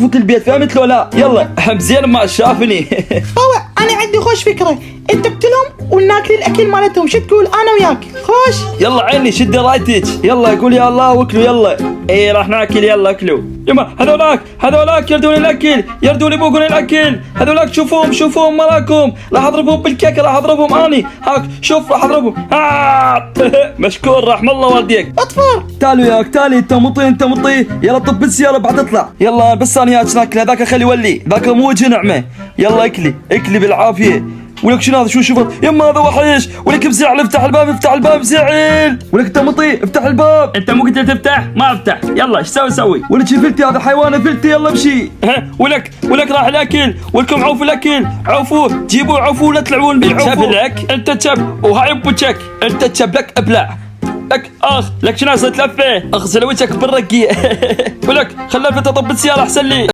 يوصفوك البيت، فهمت لو لا؟ يلا مزيان ما شافني. بابا انا عندي خوش فكره، انت اقتلهم وناكل الاكل مالتهم، شو تقول انا وياك؟ خوش. يلا عيني شد رايتك، يلا قول يا الله واكلوا يلا. ايه راح ناكل، يلا اكلوا. يما هذولاك يردون الاكل، يردون يبوقون الاكل، هذولاك شوفوهم مراكم، راح اضربهم بالكيك، راح اضربهم اني، هاك شوف راح اضربهم. مشكور رحم الله والديك. اطفال تعالوا ياك تعالي، انت مطي يلا طب بالسياره بعد تطلع. يلا بس انا ياك ناكل، هذاك خلي يولي، ذاك مو وجه نعمه. يلا اكلي بالعافيه. ولك شنو هذا؟ شو شوف يما هذا وحش، ولك بزعل، افتح الباب زعل، ولك انت مطي افتح الباب. انت مو قلت تفتح؟ ما افتح. يلا ايش سوي؟ ولك شي فلتي، هذا حيوان فلتي، يلا امشي. ولك راح الاكل، ولكم عوفوا الاكل، عوفوه جيبوا عوفوه ولا تلعبون بالعوفو. لك انت تشب وهاي ابو تشك، انت تشب لك ابلع لك لك شنو صرت لفه؟ اغسل وجهك بالرقيه. ولك خلى الفتى طب السياره احسن لي.